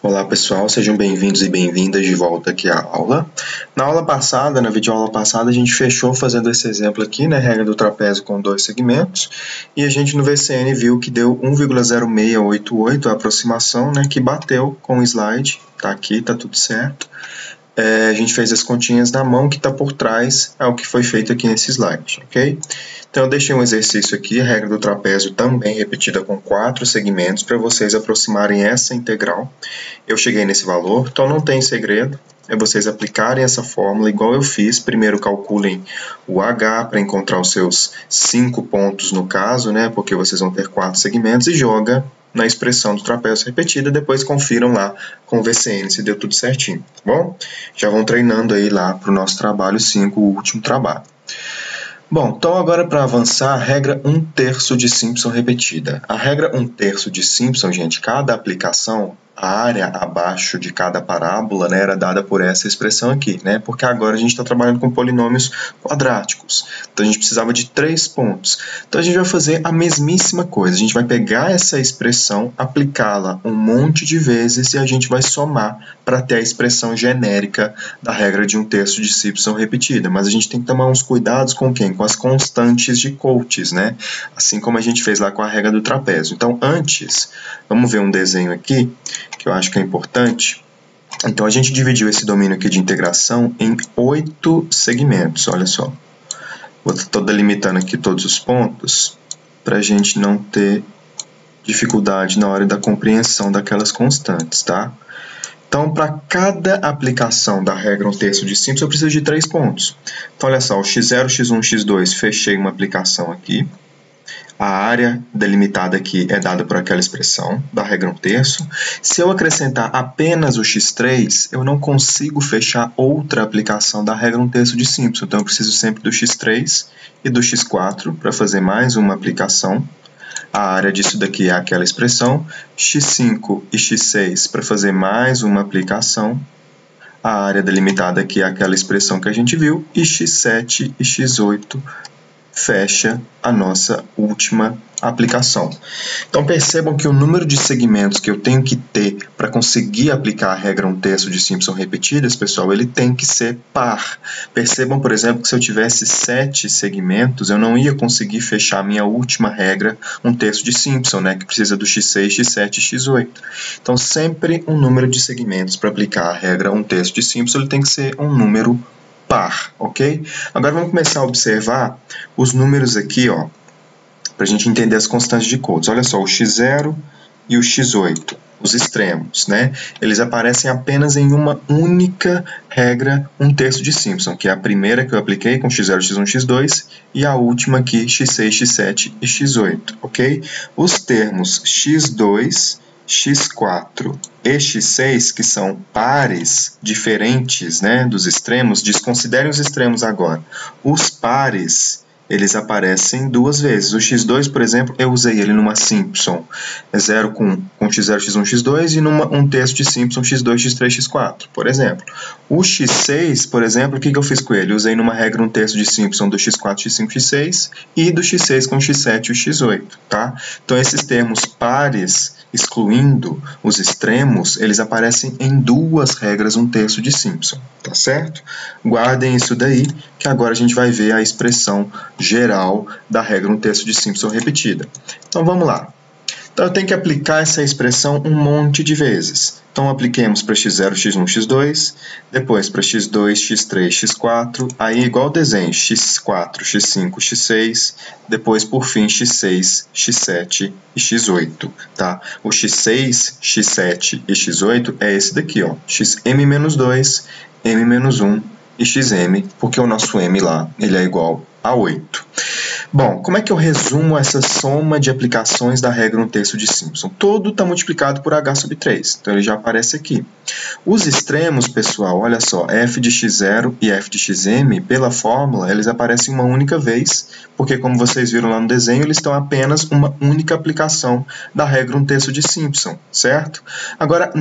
Olá pessoal, sejam bem-vindos e bem-vindas de volta aqui à aula. Na aula passada, na videoaula passada, a gente fechou fazendo esse exemplo aqui, né, regra do trapézio com dois segmentos, e a gente no VCN viu que deu 1,0688 a aproximação, né, que bateu com o slide, tá aqui, tá tudo certo. A gente fez as continhas na mão, que está por trás ao que foi feito aqui nesse slide, ok? Então eu deixei um exercício aqui, a regra do trapézio também repetida com 4 segmentos, para vocês aproximarem essa integral. Eu cheguei nesse valor, então não tem segredo, é vocês aplicarem essa fórmula igual eu fiz. Primeiro calculem o H para encontrar os seus 5 pontos no caso, né, porque vocês vão ter 4 segmentos, e joga na expressão do trapézio repetida, depois confiram lá com o VCN se deu tudo certinho, tá bom? Já vão treinando aí lá para o nosso trabalho 5, o último trabalho. Bom, então agora para avançar, a regra 1/3 de Simpson repetida. A regra 1/3 de Simpson, gente, cada aplicação, a área abaixo de cada parábola, né, era dada por essa expressão aqui, né, porque agora a gente está trabalhando com polinômios quadráticos. Então a gente precisava de 3 pontos. Então a gente vai fazer a mesmíssima coisa. A gente vai pegar essa expressão, aplicá-la um monte de vezes e a gente vai somar para ter a expressão genérica da regra de 1/3 de Simpson repetida. Mas a gente tem que tomar uns cuidados com quem? Com as constantes de Coates, né? Assim como a gente fez lá com a regra do trapézio. Então antes, vamos ver um desenho aqui que eu acho que é importante. Então, a gente dividiu esse domínio aqui de integração em 8 segmentos, olha só. Estou delimitando aqui todos os pontos para a gente não ter dificuldade na hora da compreensão daquelas constantes, tá? Então, para cada aplicação da regra 1/3 de Simpson, eu preciso de 3 pontos. Então, olha só, o x0, x1, x2, fechei uma aplicação aqui. A área delimitada aqui é dada por aquela expressão da regra 1/3. Se eu acrescentar apenas o x3, eu não consigo fechar outra aplicação da regra 1/3 de Simpson. Então, eu preciso sempre do x3 e do x4 para fazer mais uma aplicação. A área disso daqui é aquela expressão. x5 e x6 para fazer mais uma aplicação. A área delimitada aqui é aquela expressão que a gente viu. E x7 e x8 fecha a nossa última aplicação. Então percebam que o número de segmentos que eu tenho que ter para conseguir aplicar a regra 1/3 de Simpson repetidas, pessoal, ele tem que ser par. Percebam, por exemplo, que se eu tivesse 7 segmentos, eu não ia conseguir fechar a minha última regra 1/3 de Simpson, né, que precisa do x6, x7 e x8. Então sempre um número de segmentos para aplicar a regra 1/3 de Simpson, ele tem que ser um número par, ok? Agora vamos começar a observar os números aqui, ó, para a gente entender as constantes de Coates. Olha só, o x0 e o x8, os extremos, né? Eles aparecem apenas em uma única regra 1/3 de Simpson, que é a primeira que eu apliquei com x0, x1, x2 e a última aqui, x6, x7 e x8, ok? Os termos x2, x4 e x6, que são pares diferentes, né, dos extremos, desconsiderem os extremos agora. Os pares, eles aparecem 2 vezes. O x2, por exemplo, eu usei ele numa Simpson 0 com x0, x1, x2 e numa 1/3 de Simpson x2, x3, x4, por exemplo. O x6, por exemplo, o que eu fiz com ele? Eu usei numa regra 1/3 de Simpson do x4, x5, x6 e do x6 com x7 e o x8, tá? Então, esses termos pares, excluindo os extremos, eles aparecem em 2 regras 1/3 de Simpson, tá certo? Guardem isso daí, que agora a gente vai ver a expressão geral da regra 1/3 de Simpson repetida. Então vamos lá. Então eu tenho que aplicar essa expressão um monte de vezes. Então apliquemos para x0, x1, x2, depois para x2, x3, x4, aí igual o desenho, x4, x5, x6, depois por fim x6, x7 e x8, tá? O x6, x7 e x8 é esse daqui, ó, xm-2, m-1 e xm, porque o nosso m lá, ele é igual a 8. Bom, como é que eu resumo essa soma de aplicações da regra 1/3 de Simpson? Todo está multiplicado por h sobre 3, então ele já aparece aqui. Os extremos, pessoal, olha só, f de x0 e f de xm, pela fórmula, eles aparecem uma única vez, porque como vocês viram lá no desenho, eles estão apenas uma única aplicação da regra 1/3 de Simpson, certo? Agora,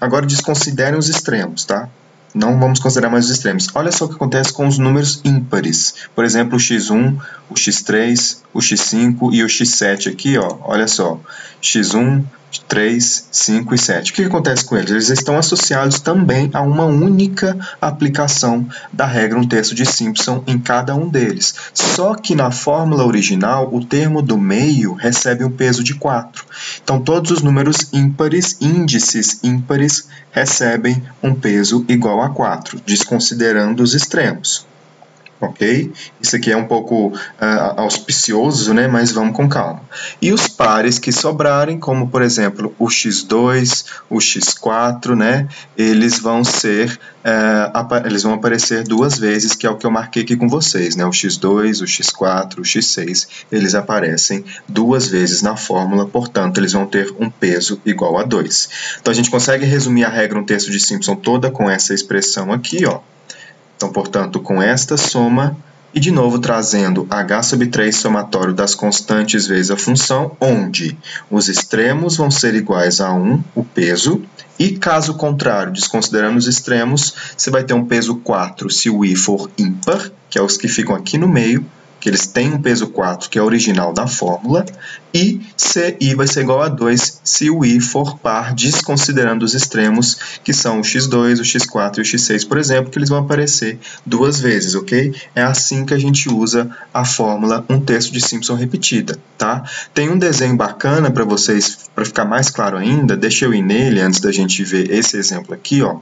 agora desconsiderem os extremos, tá? Não vamos considerar mais os extremos. Olha só o que acontece com os números ímpares. Por exemplo, o x1, o x3, o x5 e o x7 aqui, ó. Olha só. x1, 3, 5 e 7. O que acontece com eles? Eles estão associados também a uma única aplicação da regra 1/3 de Simpson em cada um deles. Só que na fórmula original, o termo do meio recebe um peso de 4. Então, todos os números ímpares, índices ímpares, recebem um peso igual a 4, desconsiderando os extremos. Ok? Isso aqui é um pouco auspicioso, né? Mas vamos com calma. E os pares que sobrarem, como por exemplo o x2, o x4, né? Eles vão aparecer duas vezes, que é o que eu marquei aqui com vocês, né? O x2, o x4, o x6, eles aparecem duas vezes na fórmula, portanto, eles vão ter um peso igual a 2. Então, a gente consegue resumir a regra 1/3 de Simpson toda com essa expressão aqui, ó. Então, portanto, com esta soma, e de novo trazendo h sobre 3 somatório das constantes vezes a função, onde os extremos vão ser iguais a 1, o peso, e caso contrário, desconsiderando os extremos, você vai ter um peso 4 se o i for ímpar, que é os que ficam aqui no meio, que eles têm um peso 4, que é o original da fórmula, e CI vai ser igual a 2 se o I for par, desconsiderando os extremos, que são o x2, o x4 e o x6, por exemplo, que eles vão aparecer duas vezes, ok? É assim que a gente usa a fórmula 1/3 de Simpson repetida, tá? Tem um desenho bacana para vocês, para ficar mais claro ainda, deixa eu ir nele antes da gente ver esse exemplo aqui, ó,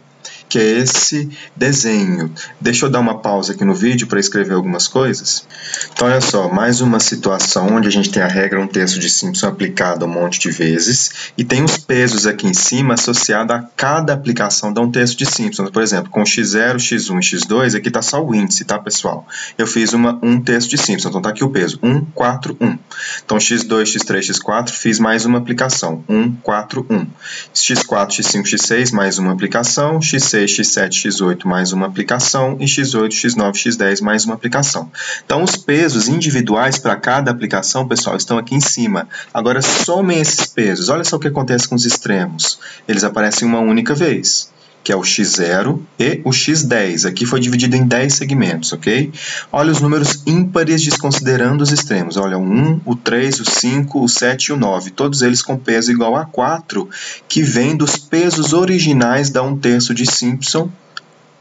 que é esse desenho. Deixa eu dar uma pausa aqui no vídeo para escrever algumas coisas. Então, olha só, mais uma situação onde a gente tem a regra 1/3 de Simpson aplicada um monte de vezes e tem os pesos aqui em cima associados a cada aplicação da 1/3 de Simpson. Por exemplo, com x0, x1 e x2, aqui está só o índice, tá, pessoal? Eu fiz uma 1/3 de Simpson, então está aqui o peso, 1, 4, 1. Então, x2, x3, x4, fiz mais uma aplicação, 1, 4, 1. x4, x5, x6, mais uma aplicação, x6, x7, x8, mais uma aplicação, e x8, x9, x10, mais uma aplicação. Então, os pesos individuais para cada aplicação, pessoal, estão aqui em cima. Agora, somem esses pesos. Olha só o que acontece com os extremos. Eles aparecem uma única vez, que é o x0 e o x10. Aqui foi dividido em 10 segmentos, ok? Olha os números ímpares desconsiderando os extremos. Olha, o 1, o 3, o 5, o 7 e o 9. Todos eles com peso igual a 4, que vem dos pesos originais da 1/3 de Simpson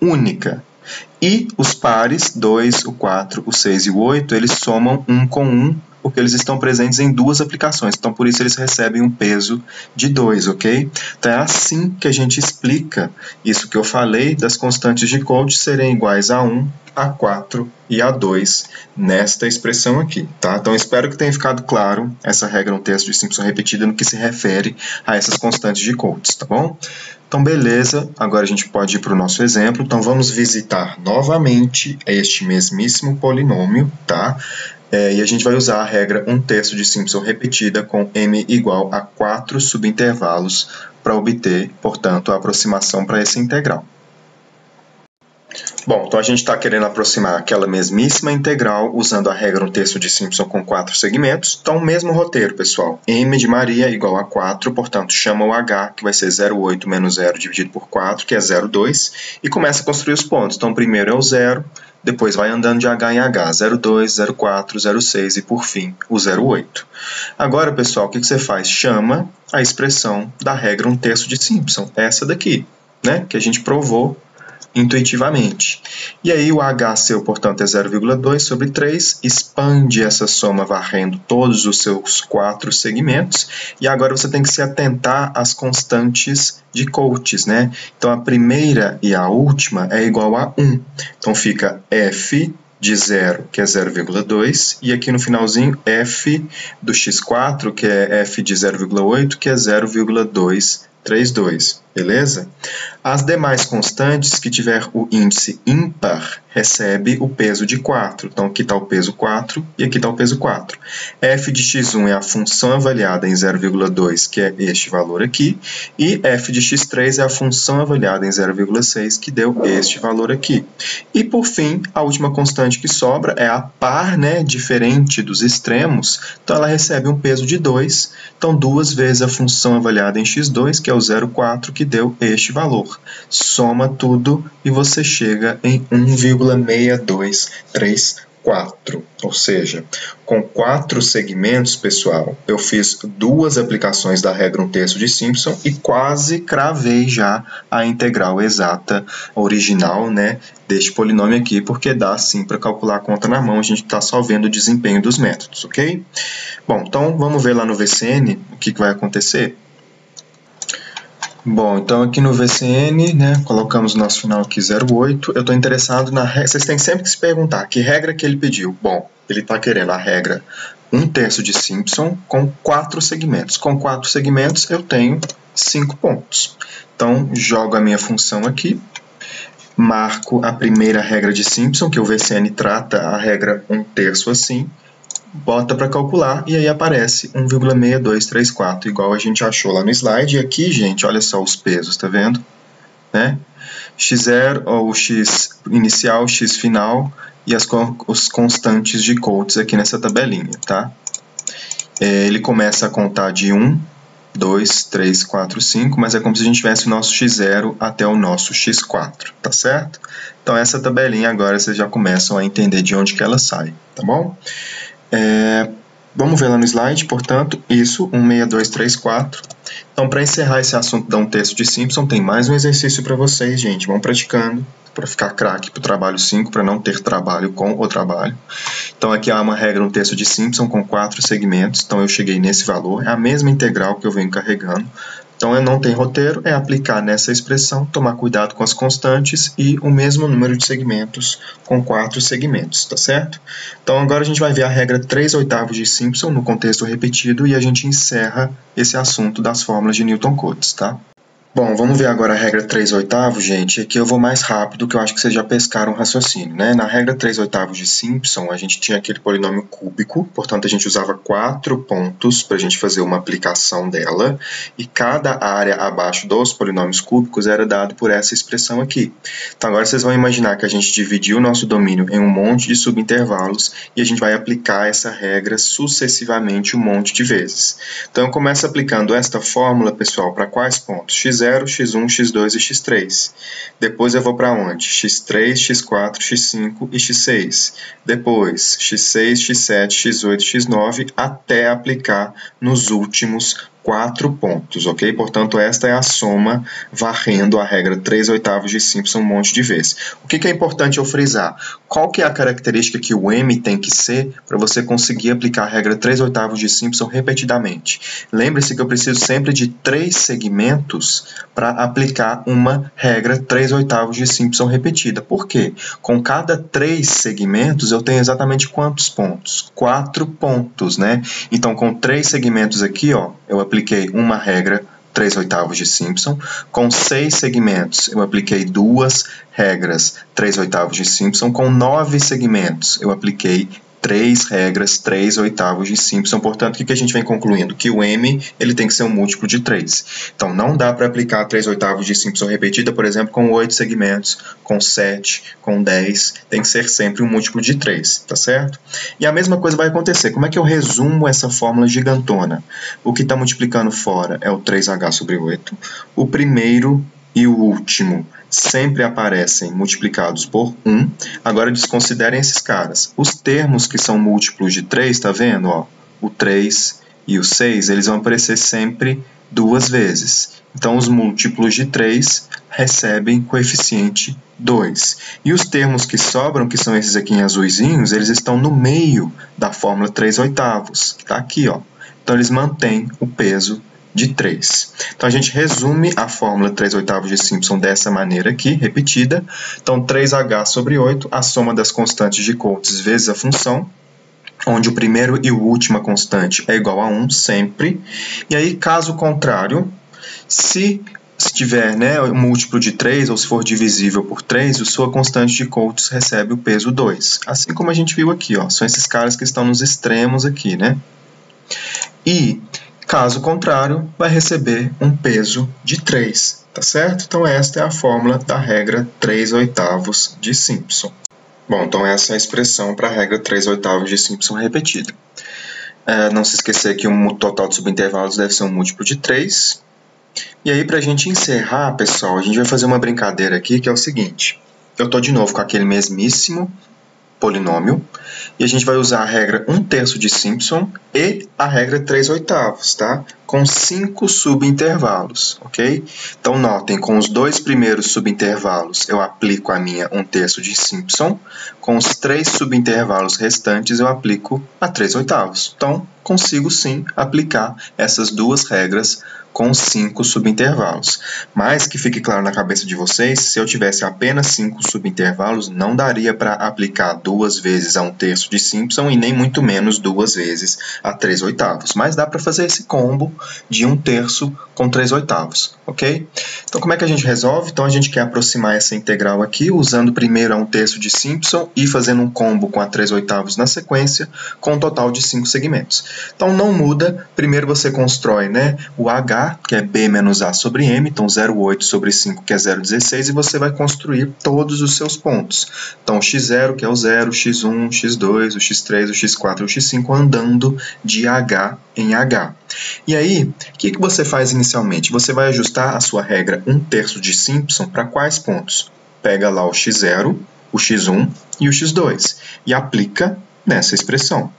única. E os pares, 2, o 4, o 6 e o 8, eles somam 1 com 1, porque eles estão presentes em duas aplicações. Então, por isso, eles recebem um peso de 2, ok? Então, é assim que a gente explica isso que eu falei das constantes de Cauchy serem iguais a 1, a 4 e a 2 nesta expressão aqui, tá? Então, espero que tenha ficado claro essa regra 1/3 de Simpson repetida no que se refere a essas constantes de Cauchy, tá bom? Então, beleza, agora a gente pode ir para o nosso exemplo. Então, vamos visitar novamente este mesmíssimo polinômio, tá? E a gente vai usar a regra 1/3 de Simpson repetida com m igual a 4 subintervalos para obter, portanto, a aproximação para essa integral. Bom, então a gente está querendo aproximar aquela mesmíssima integral usando a regra 1/3 de Simpson com 4 segmentos. Então, o mesmo roteiro, pessoal. M de Maria igual a 4, portanto, chama o H, que vai ser 0,8 menos 0 dividido por 4, que é 0,2, e começa a construir os pontos. Então, primeiro é o 0, depois vai andando de H em H, 0,2, 0,4, 0,6 e, por fim, o 0,8. Agora, pessoal, o que você faz? Chama a expressão da regra 1/3 de Simpson, essa daqui, né, que a gente provou intuitivamente. E aí o H seu, portanto, é 0,2 sobre 3, expande essa soma varrendo todos os seus 4 segmentos, e agora você tem que se atentar às constantes de Cauchy, né? Então, a primeira e a última é igual a 1. Então, fica f de 0, que é 0,2, e aqui no finalzinho, f do x4, que é f de 0,8, que é 0,232, beleza? As demais constantes que tiver o índice ímpar recebe o peso de 4. Então, aqui está o peso 4 e aqui está o peso 4. f de x1 é a função avaliada em 0,2, que é este valor aqui, e f de x3 é a função avaliada em 0,6, que deu este valor aqui. E, por fim, a última constante que sobra é a par, né, diferente dos extremos, então ela recebe um peso de 2, então duas vezes a função avaliada em x2, que é o 0,4, que deu este valor. Soma tudo e você chega em 1,6234. 4. Ou seja, com 4 segmentos, pessoal, eu fiz 2 aplicações da regra 1/3 de Simpson e quase cravei já a integral exata original, né, deste polinômio aqui, porque dá sim para calcular a conta na mão, a gente está só vendo o desempenho dos métodos, ok? Bom, então vamos ver lá no VCN o que vai acontecer. Bom, então aqui no VCN, né, colocamos o nosso final aqui 0,8. Eu estou interessado na regra. Vocês têm sempre que se perguntar que regra que ele pediu. Bom, ele está querendo a regra 1/3 de Simpson com 4 segmentos. Com 4 segmentos eu tenho 5 pontos. Então, jogo a minha função aqui, marco a primeira regra de Simpson, que o VCN trata a regra 1/3 assim, bota para calcular e aí aparece 1,6234, igual a gente achou lá no slide. E aqui, gente, olha só os pesos, tá vendo? Né? x0, ou x inicial, x final e os constantes de Coates aqui nessa tabelinha, tá? Ele começa a contar de 1, 2, 3, 4, 5, mas é como se a gente tivesse o nosso x0 até o nosso x4, tá certo? Então essa tabelinha agora vocês já começam a entender de onde que ela sai, tá bom? Vamos ver lá no slide, portanto, isso, 16234. Então, para encerrar esse assunto da 1/3 de Simpson, tem mais um exercício para vocês, gente. Vão praticando para ficar craque para o trabalho 5, para não ter trabalho com o trabalho. Então, aqui há uma regra 1/3 de Simpson com 4 segmentos. Então, eu cheguei nesse valor. É a mesma integral que eu venho carregando. Então, não tem roteiro, é aplicar nessa expressão, tomar cuidado com as constantes e o mesmo número de segmentos com 4 segmentos, tá certo? Então, agora a gente vai ver a regra 3/8 de Simpson no contexto repetido e a gente encerra esse assunto das fórmulas de Newton-Cotes, tá? Bom, vamos ver agora a regra 3/8, gente. Aqui eu vou mais rápido, que eu acho que vocês já pescaram o raciocínio, né? Na regra 3/8 de Simpson, a gente tinha aquele polinômio cúbico, portanto, a gente usava 4 pontos para a gente fazer uma aplicação dela, e cada área abaixo dos polinômios cúbicos era dado por essa expressão aqui. Então, agora vocês vão imaginar que a gente dividiu o nosso domínio em um monte de subintervalos e a gente vai aplicar essa regra sucessivamente um monte de vezes. Então, eu começo aplicando esta fórmula, pessoal, para quais pontos? x0, x1, x2 e x3. Depois eu vou para onde? x3, x4, x5 e x6. Depois x6, x7, x8, x9, até aplicar nos últimos 4 pontos, ok? Portanto, esta é a soma varrendo a regra 3/8 de Simpson um monte de vezes. O que é importante eu frisar? Qual que é a característica que o M tem que ser para você conseguir aplicar a regra 3/8 de Simpson repetidamente? Lembre-se que eu preciso sempre de 3 segmentos para aplicar uma regra 3/8 de Simpson repetida. Por quê? Com cada 3 segmentos eu tenho exatamente quantos pontos? 4 pontos, né? Então, com 3 segmentos aqui, ó, eu apliquei uma regra 3/8 de Simpson. Com 6 segmentos, eu apliquei 2 regras 3/8 de Simpson. Com 9 segmentos, eu apliquei 3 regras 3/8 de Simpson. Portanto, o que a gente vem concluindo? Que o M ele tem que ser um múltiplo de 3. Então, não dá para aplicar 3/8 de Simpson repetida, por exemplo, com 8 segmentos, com 7, com 10. Tem que ser sempre um múltiplo de 3, tá certo? E a mesma coisa vai acontecer. Como é que eu resumo essa fórmula gigantona? O que está multiplicando fora é o 3h sobre 8. O primeiro e o último sempre aparecem multiplicados por 1. Agora desconsiderem esses caras. Os termos que são múltiplos de 3, tá vendo? Ó, o 3 e o 6, eles vão aparecer sempre 2 vezes. Então, os múltiplos de 3 recebem coeficiente 2. E os termos que sobram, que são esses aqui em azuizinhos, eles estão no meio da fórmula 3/8, que está aqui, ó. Então, eles mantêm o peso de 3. Então, a gente resume a fórmula 3/8 de Simpson dessa maneira aqui, repetida. Então, 3h sobre 8, a soma das constantes de Coates vezes a função, onde o primeiro e o última constante é igual a 1 sempre. E aí, caso contrário, se tiver, né, um múltiplo de 3, ou se for divisível por 3, a sua constante de Coates recebe o peso 2. Assim como a gente viu aqui, ó, são esses caras que estão nos extremos aqui, né? E caso contrário, vai receber um peso de 3, tá certo? Então, esta é a fórmula da regra 3/8 de Simpson. Bom, então essa é a expressão para a regra 3/8 de Simpson repetida. Não se esquecer que o total de subintervalos deve ser um múltiplo de 3. E aí, para a gente encerrar, pessoal, a gente vai fazer uma brincadeira aqui, que é o seguinte. Eu estou de novo com aquele mesmíssimo polinômio, e a gente vai usar a regra 1/3 de Simpson e a regra 3/8, tá? Com 5 subintervalos, ok? Então, notem, com os 2 primeiros subintervalos eu aplico a minha 1/3 de Simpson, com os 3 subintervalos restantes eu aplico a 3/8. Então, consigo sim aplicar essas duas regras com 5 subintervalos. Mas que fique claro na cabeça de vocês, se eu tivesse apenas 5 subintervalos, não daria para aplicar 2 vezes a 1/3 de Simpson e nem muito menos 2 vezes a 3/8. Mas dá para fazer esse combo de 1/3 com 3/8, ok? Então, como é que a gente resolve? Então, a gente quer aproximar essa integral aqui, usando primeiro a 1/3 de Simpson e fazendo um combo com a 3/8 na sequência, com um total de 5 segmentos. Então, não muda. Primeiro você constrói, né, o H, que é B menos A sobre M, então 0,8 sobre 5, que é 0,16, e você vai construir todos os seus pontos. Então, o x0, que é o 0, o x1, o x2, o x3, o x4 e o x5, andando de H em H. E aí, o que você faz inicialmente? Você vai ajustar a sua regra 1/3 de Simpson para quais pontos? Pega lá o x0, o x1 e o x2 e aplica nessa expressão.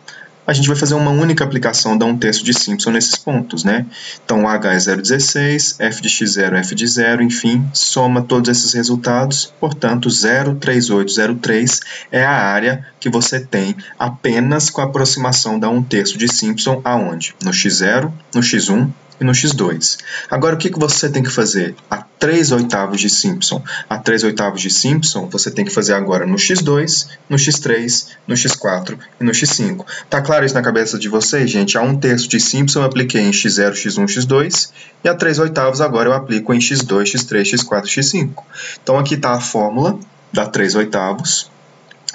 A gente vai fazer uma única aplicação da 1/3 de Simpson nesses pontos, né? Então, o H é 0,16, f de x0 é f de 0, enfim, soma todos esses resultados, portanto, 0,3803 é a área que você tem apenas com a aproximação da 1/3 de Simpson, aonde? No x0, no x1 e no x2. Agora, o que você tem que fazer? A 3/8 de Simpson. A 3/8 de Simpson você tem que fazer agora no x2, no x3, no x4 e no x5. Tá claro isso na cabeça de vocês, gente? A 1/3 de Simpson eu apliquei em x0, x1, x2 e a 3/8 agora eu aplico em x2, x3, x4 e x5. Então, aqui está a fórmula da 3/8.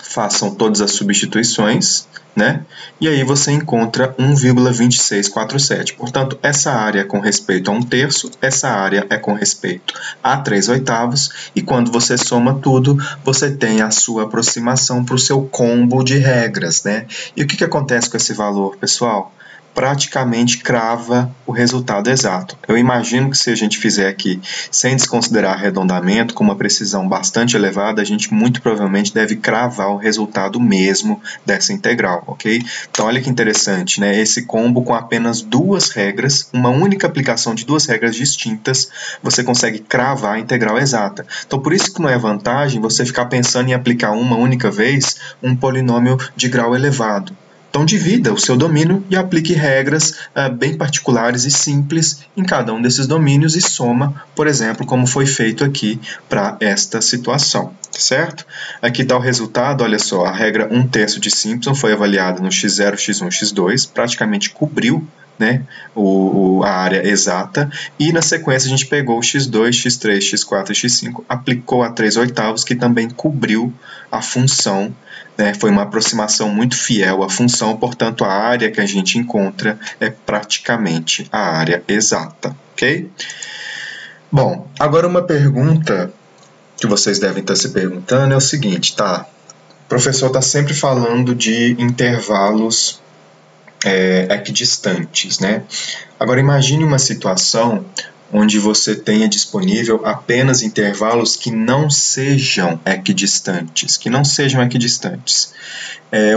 Façam todas as substituições, né? E aí você encontra 1,2647. Portanto, essa área é com respeito a 1/3, essa área é com respeito a 3/8, e quando você soma tudo, você tem a sua aproximação para o seu combo de regras, né? E o que acontece com esse valor, pessoal? Praticamente crava o resultado exato. Eu imagino que se a gente fizer aqui sem desconsiderar arredondamento, com uma precisão bastante elevada, a gente muito provavelmente deve cravar o resultado mesmo dessa integral, ok? Então, olha que interessante, né? Esse combo com apenas duas regras, uma única aplicação de duas regras distintas, você consegue cravar a integral exata. Então, por isso que não é vantagem você ficar pensando em aplicar uma única vez um polinômio de grau elevado. Então, divida o seu domínio e aplique regras bem particulares e simples em cada um desses domínios e soma, por exemplo, como foi feito aqui para esta situação, certo? Aqui está o resultado, olha só, a regra 1/3 de Simpson foi avaliada no x0, x1, x2, praticamente cobriu, né, a área exata, e na sequência a gente pegou o x2, x3, x4 e x5, aplicou a 3/8, que também cobriu a função, né, foi uma aproximação muito fiel à função, portanto a área que a gente encontra é praticamente a área exata, ok? Bom, agora uma pergunta que vocês devem estar se perguntando é o seguinte, tá? O professor está sempre falando de intervalos equidistantes, né? Agora imagine uma situação onde você tenha disponível apenas intervalos que não sejam equidistantes,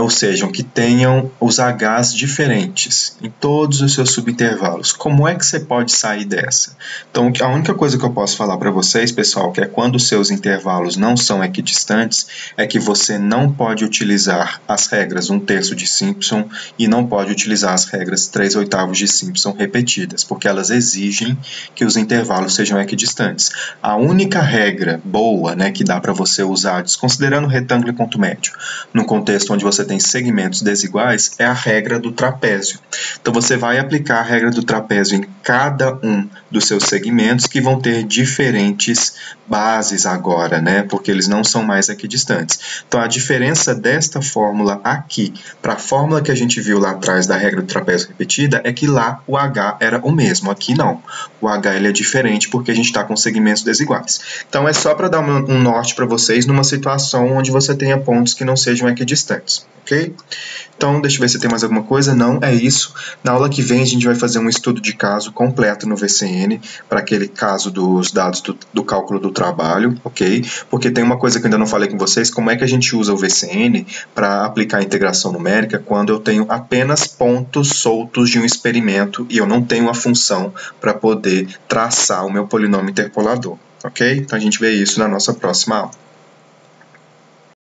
ou seja, que tenham os H's diferentes em todos os seus subintervalos. Como é que você pode sair dessa? Então, a única coisa que eu posso falar para vocês, pessoal, que é quando os seus intervalos não são equidistantes, é que você não pode utilizar as regras 1/3 de Simpson e não pode utilizar as regras 3/8 de Simpson repetidas, porque elas exigem que os intervalos sejam equidistantes. A única regra boa, né, que dá para você usar, desconsiderando retângulo e ponto médio, no contexto onde você tem segmentos desiguais, é a regra do trapézio. Então, você vai aplicar a regra do trapézio em cada um dos seus segmentos, que vão ter diferentes bases agora, né? Porque eles não são mais equidistantes. Então, a diferença desta fórmula aqui para a fórmula que a gente viu lá atrás da regra do trapézio repetida é que lá o H era o mesmo, aqui não. O H ele é diferente porque a gente está com segmentos desiguais. Então, é só para dar um norte para vocês numa situação onde você tenha pontos que não sejam equidistantes. segmentos, ok? Então, deixa eu ver se tem mais alguma coisa. Não, é isso. Na aula que vem, a gente vai fazer um estudo de caso completo no VCN, para aquele caso dos dados do cálculo do trabalho, ok? Porque tem uma coisa que eu ainda não falei com vocês, como é que a gente usa o VCN para aplicar a integração numérica quando eu tenho apenas pontos soltos de um experimento e eu não tenho a função para poder traçar o meu polinômio interpolador, ok? Então, a gente vê isso na nossa próxima aula.